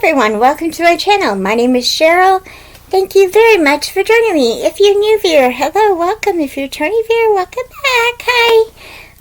everyone, welcome to my channel. My name is Cheryl. Thank you very much for joining me. If you're a new viewer, hello, welcome. If you're a returning viewer, welcome back. Hi.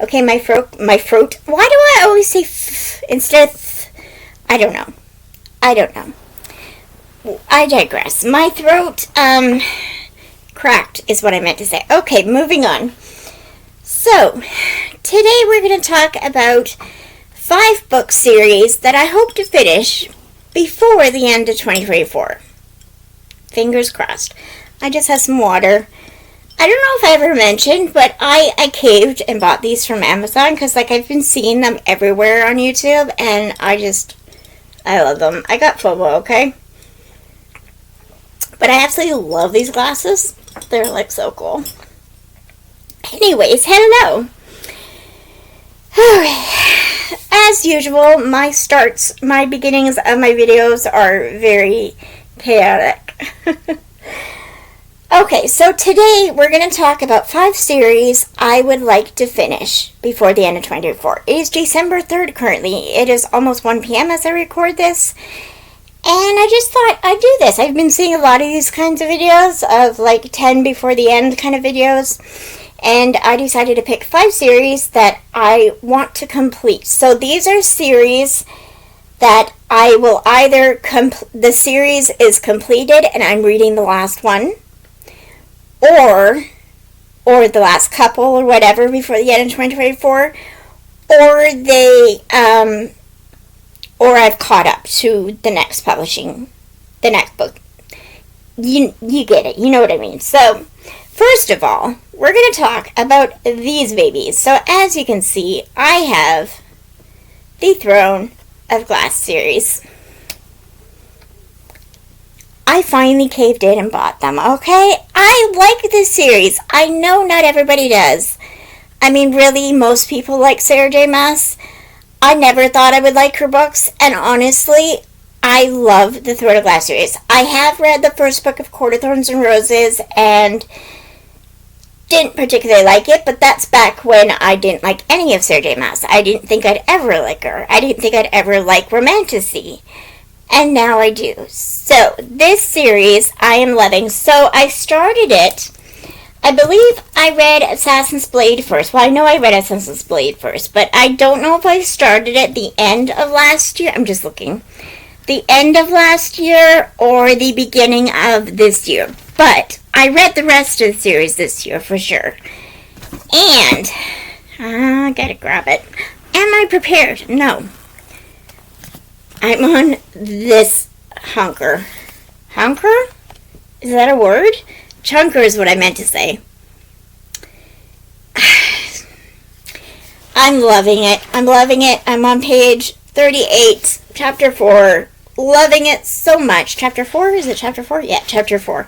Okay, my throat. Why do I always say f instead of th? I don't know. I digress. My throat, cracked is what I meant to say. Okay, moving on. So, today we're going to talk about 5 book series that I hope to finish before the end of 2024. Fingers crossed. I just have some water. I don't know if I ever mentioned, but I caved and bought these from Amazon because I've been seeing them everywhere on YouTube and I love them. I got FOMO, okay? But I absolutely love these glasses. They're so cool. Anyways, hello. As usual, my beginnings of my videos are very chaotic. Okay, so today we're going to talk about 5 series I would like to finish before the end of 2024. It is December 3rd currently. It is almost 1 p.m. as I record this. And I just thought I'd do this. I've been seeing a lot of these kinds of videos of 10 before the end kind of videos. And I decided to pick 5 series that I want to complete. So these are series that I will either the series is completed and I'm reading the last one, or the last couple or whatever before the end of 2024, or I've caught up to the next book. You get it. You know what I mean. So, first of all, we're going to talk about these babies. So, as you can see, I have the Throne of Glass series. I finally caved in and bought them, okay? I like this series. I know not everybody does. I mean, really, most people like Sarah J. Maas. I never thought I would like her books, and honestly, I love the Throne of Glass series. I have read the first book of Court of Thorns and Roses, and didn't particularly like it, but that's back when I didn't like any of Sarah J. Maas. I didn't think I'd ever like her. I didn't think I'd ever like romantasy. And now I do. So, this series I am loving. So, I started it. I believe I read Assassin's Blade first. Well, I know I read Assassin's Blade first, but I don't know if I started at the end of last year. I'm just looking. The end of last year or the beginning of this year. But I read the rest of the series this year for sure. And I gotta grab it. Am I prepared? No. I'm on this hunker. Hunker? Is that a word? Chunker is what I meant to say. I'm loving it. I'm on page 38, chapter 4. Loving it so much. Chapter 4? Is it chapter 4? Yeah, chapter 4.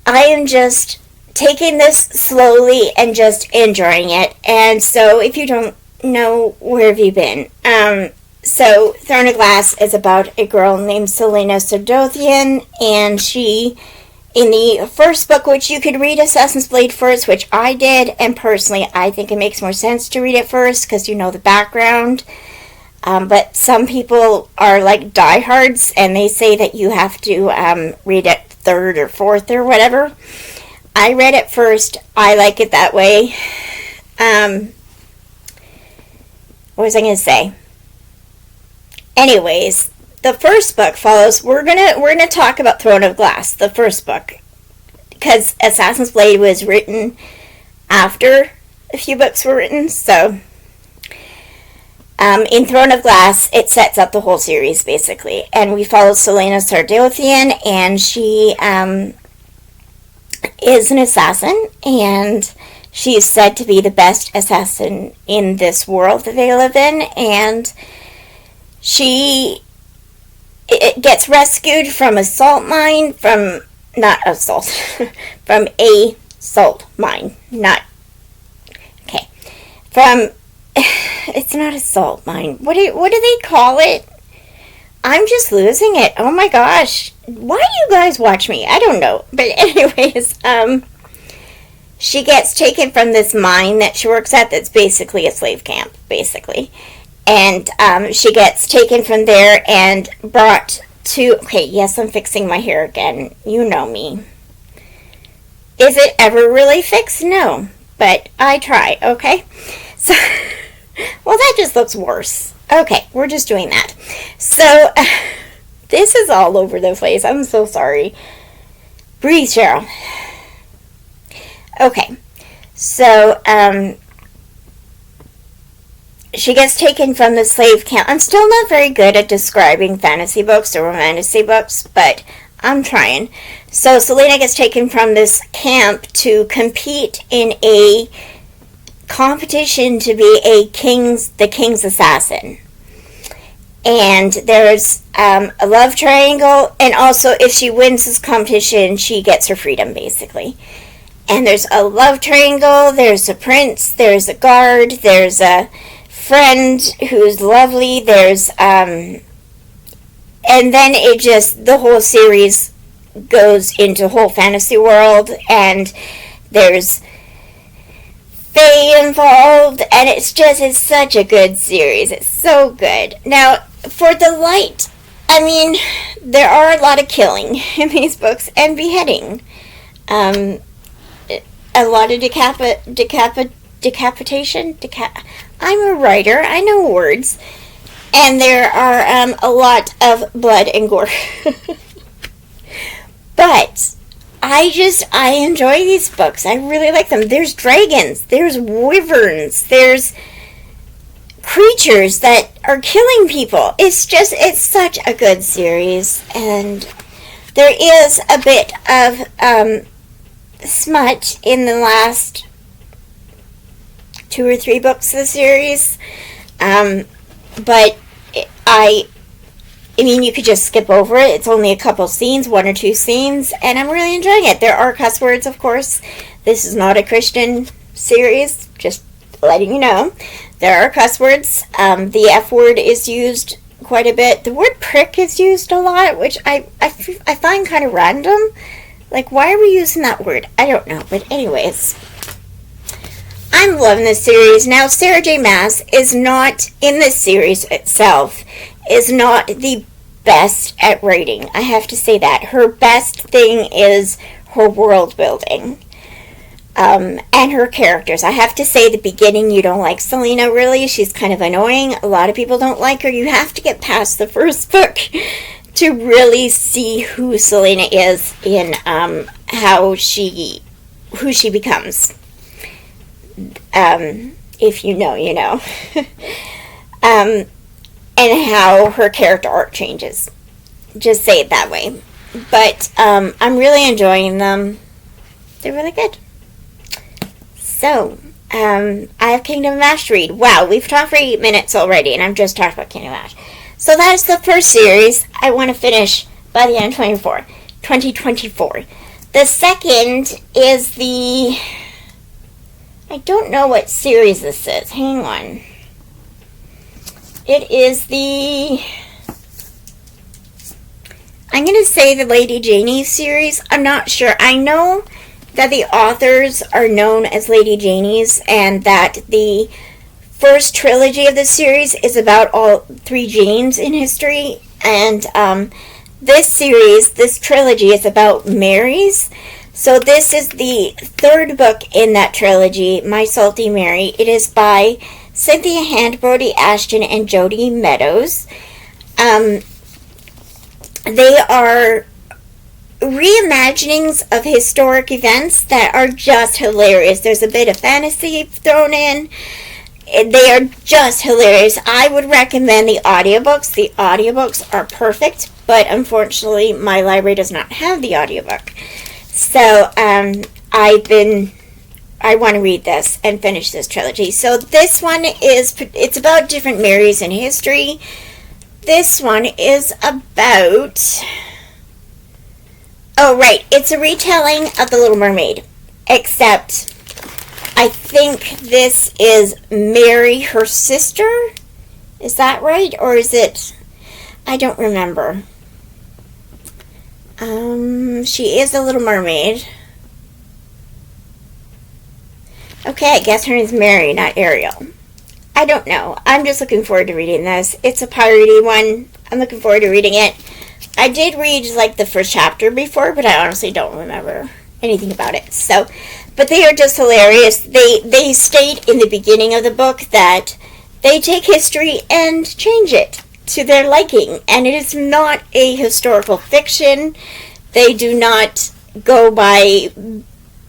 I am just taking this slowly and just enjoying it. And so, if you don't know, where have you been? So, Throne of Glass is about a girl named Selena Sardothian, and she, in the first book, which you could read Assassin's Blade first, which I did, and personally, I think it makes more sense to read it first, because you know the background. But some people are like diehards, and they say that you have to read it 3rd or 4th or whatever. I read it first. I like it that way. What was I going to say? Anyways, the first book follows. We're gonna talk about Throne of Glass, the first book, because Assassin's Blade was written after a few books were written. So, in Throne of Glass, it sets up the whole series basically, and we follow Selena Sardothian, and she is an assassin, and she is said to be the best assassin in this world that they live in, and it gets rescued from a salt mine, from a salt mine, it's not a salt mine, what do they call it? I'm just losing it, oh my gosh, why do you guys watch me? I don't know, but anyways, she gets taken from this mine that she works at that's basically a slave camp, basically. And she gets taken from there and brought to... Okay, yes, I'm fixing my hair again. You know me. Is it ever really fixed? No. But I try, okay? So, well, that just looks worse. Okay, we're just doing that. So, this is all over the place. I'm so sorry. Breathe, Cheryl. Okay. So, she gets taken from the slave camp. I'm still not very good at describing fantasy books or romantasy books, but I'm trying. So Selena gets taken from this camp to compete in a competition to be the king's assassin. And there's a love triangle, and also if she wins this competition, she gets her freedom, basically. And there's a love triangle, there's a prince, there's a guard, there's a friend who's lovely, there's and then it just, the whole series goes into a whole fantasy world, and there's fae involved, and it's such a good series. It's so good. Now, for the light, I mean, there are a lot of killing in these books, and beheading. A lot of decapitation. I'm a writer, I know words. And there are a lot of blood and gore. But I enjoy these books. I really like them. There's dragons, there's wyverns, there's creatures that are killing people. It's such a good series. And there is a bit of smut in the last 2 or 3 books of the series. But I mean, you could just skip over it. It's only a couple scenes, 1 or 2 scenes, and I'm really enjoying it. There are cuss words, of course. This is not a Christian series, just letting you know. There are cuss words. The F word is used quite a bit. The word prick is used a lot, which I find kind of random. Like, why are we using that word? I don't know, but anyways, I'm loving this series. Now, Sarah J. Maas is not, in this series itself, is not the best at writing. I have to say that. Her best thing is her world building. And her characters. I have to say, the beginning, you don't like Selena, really. She's kind of annoying. A lot of people don't like her. You have to get past the first book to really see who Selena is in who she becomes. If you know, you know. And how her character arc changes. Just say it that way. But I'm really enjoying them. They're really good. So, I have Kingdom of Ash to read. Wow, we've talked for 8 minutes already, and I've just talked about Kingdom of Ash. So that is the first series I want to finish by the end of 2024. The second is the... I don't know what series this is. Hang on. It is the... I'm going to say the Lady Janie series. I'm not sure. I know that the authors are known as Lady Janies, and that the first trilogy of the series is about all 3 Janes in history, and this trilogy is about Marys. So this is the 3rd book in that trilogy, My Salty Mary. It is by Cynthia Hand, Brody Ashton, and Jody Meadows. They are reimaginings of historic events that are just hilarious. There's a bit of fantasy thrown in. They are just hilarious. I would recommend the audiobooks. The audiobooks are perfect, but unfortunately my library does not have the audiobook. So I want to read this and finish this trilogy. So this one it's about different Marys in history. This one is about... Oh, right. It's a retelling of The Little Mermaid. Except, I think this is Mary, her sister? Is that right? Or is it... I don't remember. She is the Little Mermaid. Okay, I guess her name's Mary, not Ariel. I don't know. I'm just looking forward to reading this. It's a piratey one. I'm looking forward to reading it. I did read like the first chapter before, but I honestly don't remember anything about it. So, but they are just hilarious. They state in the beginning of the book that they take history and change it to their liking, and it is not a historical fiction. They do not go by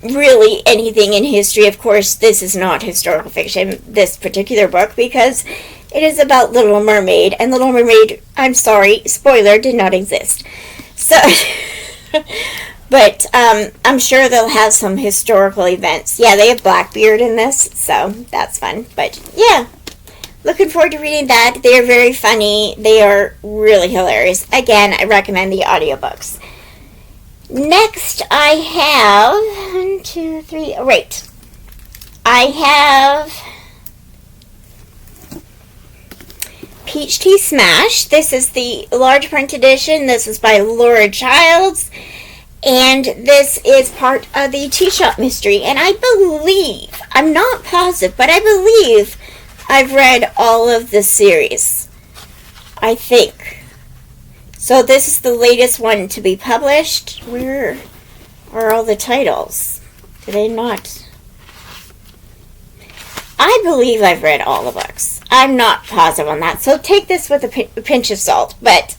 really anything in history. Of course, this is not historical fiction, this particular book, because it is about Little Mermaid, and Little Mermaid, I'm sorry, spoiler, did not exist. So, but I'm sure they'll have some historical events. Yeah, they have Blackbeard in this, so that's fun. But yeah, looking forward to reading that. They are very funny. They are really hilarious. Again, I recommend the audiobooks. Next, I have 1, 2, 3. Right. I have Peach Tea Smash. This is the large print edition. This is by Laura Childs. And this is part of the Tea Shop Mystery. And I believe, I'm not positive, but I believe I've read all of the series. I think. So this is the latest one to be published. Where are all the titles? Did they not? I believe I've read all the books. I'm not positive on that. So take this with a pinch of salt. But,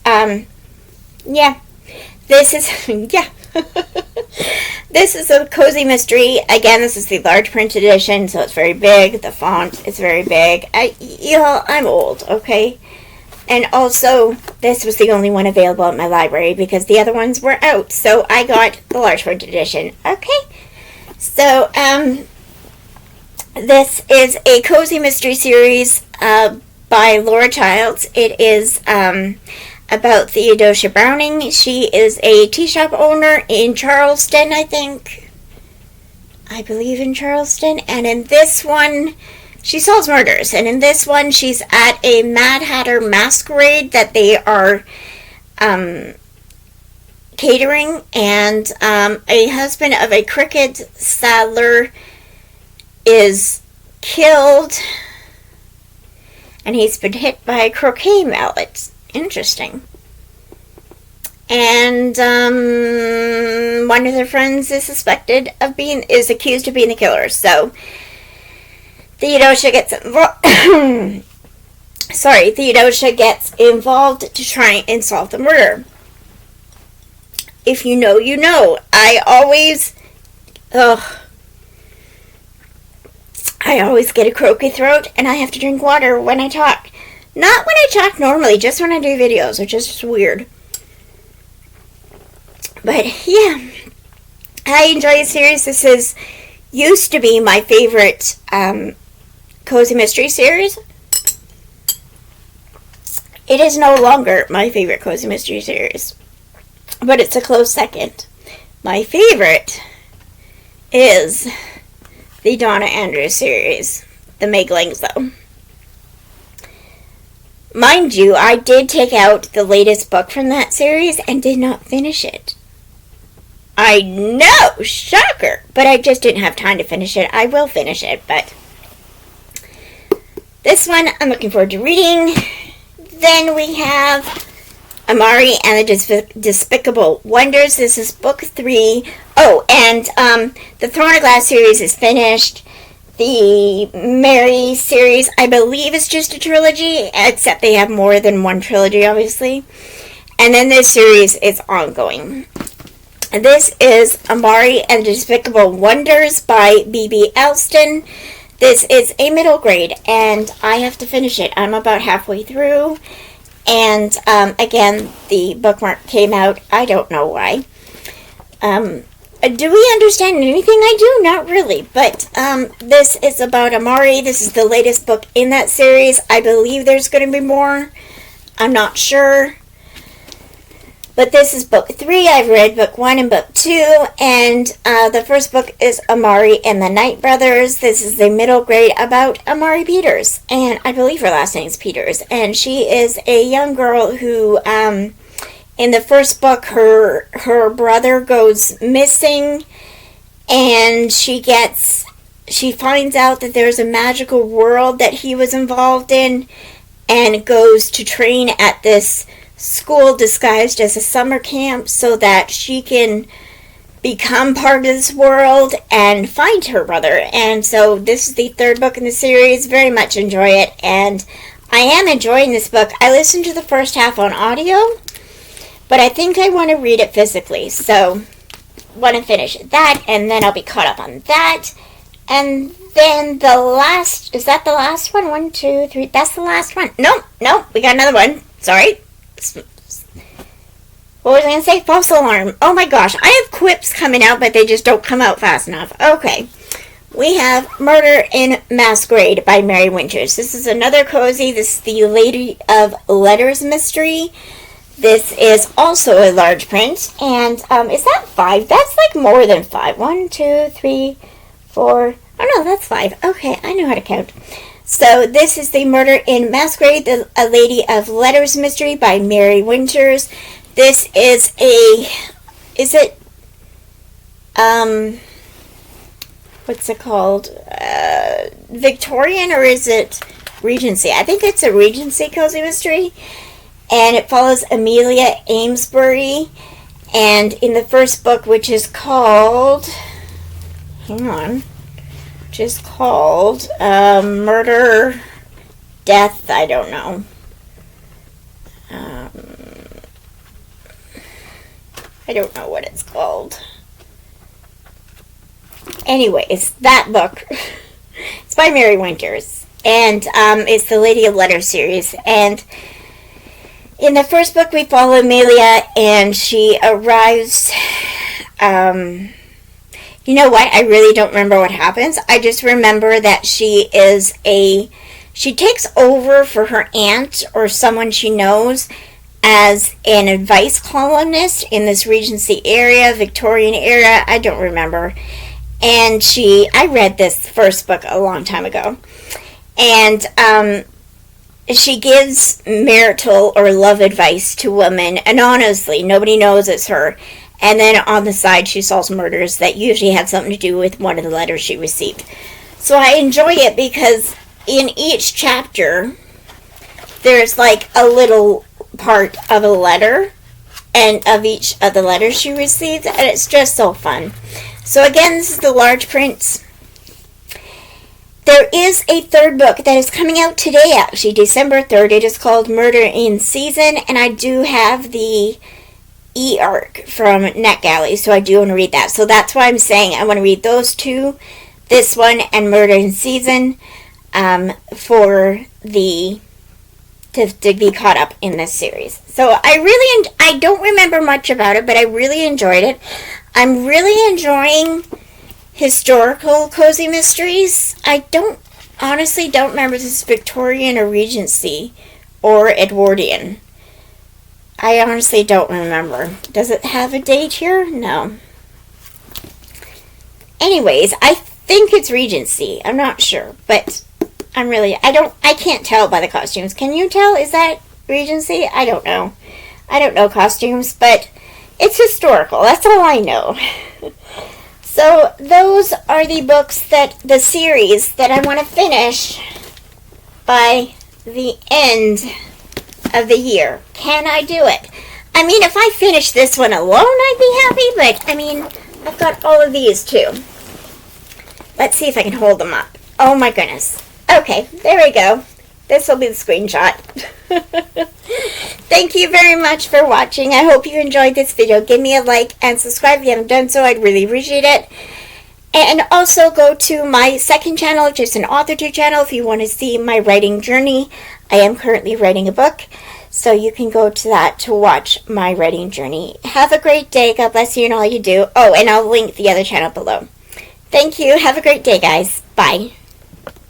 yeah. This is, yeah. This is a cozy mystery. Again, this is the large print edition, so it's very big. The font is very big. I'm old, okay? And also, this was the only one available at my library because the other ones were out. So I got the large print edition. Okay. So, this is a cozy mystery series by Laura Childs. It is about Theodosia Browning. She is a tea shop owner in Charleston, I think. I believe in Charleston. And in this one, she solves murders, and in this one, she's at a Mad Hatter masquerade that they are catering, and a husband of a cricket saddler is killed, and he's been hit by a croquet mallet. Interesting. And one of their friends is accused of being the killer, so Theodosia gets involved. Theodosia gets involved to try and solve the murder. If you know, you know. I always get a croaky throat, and I have to drink water when I talk. Not when I talk normally, just when I do videos, which is just weird. But yeah, I enjoy the series. This used to be my favorite cozy mystery series. It is no longer my favorite cozy mystery series, but it's a close second. My favorite is the Donna Andrews series, the Meglings, though. Mind you, I did take out the latest book from that series and did not finish it. I know, shocker, but I just didn't have time to finish it. I will finish it, but this one I'm looking forward to reading. Then we have Amari and the Despicable Wonders. This is book 3. Oh, and the Throne of Glass series is finished. The Mary series, I believe, is just a trilogy, except they have more than one trilogy, obviously. And then this series is ongoing. And this is Amari and the Despicable Wonders by B.B. Alston. This is a middle grade, and I have to finish it. I'm about halfway through. And, again, the bookmark came out. I don't know why. Do we understand anything? I do, not really. But this is about Amari. This is the latest book in that series. I believe there's going to be more. I'm not sure. But this is book 3. I've read book 1 and book 2. And the first book is Amari and the Knight Brothers. This is the middle grade about Amari Peters. And I believe her last name is Peters. And she is a young girl who, in the first book, her brother goes missing. And she she finds out that there's a magical world that he was involved in, and goes to train at this school disguised as a summer camp so that she can become part of this world and find her brother. And so this is the third book in the series. Very much enjoy it, and I am enjoying this book. I listened to the first half on audio, but I think I want to read it physically, so want to finish that, and then I'll be caught up on that. And then the last, is that the last one? 1, 2, 3, that's the last one. No, we got another one. Sorry. What was I going to say? False alarm. Oh my gosh, I have quips coming out, but they just don't come out fast enough. Okay. We have Murder in Masquerade by Mary Winters. This is another cozy. This is the Lady of Letters mystery. This is also a large print. And is that 5? That's like more than 5. 1, 2, 3, 4. Oh no, that's 5. Okay, I know how to count. So this is the Murder in Masquerade, a Lady of Letters mystery by Mary Winters. This is what's it called? Victorian, or is it Regency? I think it's a Regency cozy mystery. And it follows Amelia Amesbury. And in the first book, which is called, Murder, Death, I don't know. I don't know what it's called. Anyways, that book, it's by Mary Winters, and it's the Lady of Letters series. And in the first book, we follow Amelia, and she arrives. You know what? I really don't remember what happens. I just remember that she takes over for her aunt or someone she knows as an advice columnist in this Regency area, Victorian era. I don't remember. And I read this first book a long time ago. And she gives marital or love advice to women anonymously. Nobody knows it's her. And then on the side, she solves murders that usually have something to do with one of the letters she received. So I enjoy it because in each chapter, there's like a little part of a letter and of each of the letters she received, and it's just so fun. So again, this is the large print. There is a third book that is coming out today, actually, December 3rd. It is called Murder in Season, and I do have the e-arc from NetGalley, so I do want to read that. So that's why I'm saying I want to read those two, this one and Murder in Season, for to be caught up in this series. So I don't remember much about it, but I really enjoyed it. I'm really enjoying historical cozy mysteries. I honestly don't remember if it's Victorian or Regency or Edwardian. I honestly don't remember. Does it have a date here? No. Anyways, I think it's Regency. I'm not sure, but I can't tell by the costumes. Can you tell? Is that Regency? I don't know. I don't know costumes, but it's historical. That's all I know. So those are the series that I want to finish by the end of the year. Can I do it? I mean, if I finish this one alone, I'd be happy, but I mean, I've got all of these too. Let's see if I can hold them up. Oh my goodness. Okay, there we go. This will be the screenshot. Thank you very much for watching. I hope you enjoyed this video. Give me a like and subscribe if you haven't done so. I'd really appreciate it. And also go to my second channel, which is an authortube channel, if you want to see my writing journey. I am currently writing a book, so you can go to that to watch my writing journey. Have a great day. God bless you and all you do. Oh, and I'll link the other channel below. Thank you. Have a great day, guys. Bye.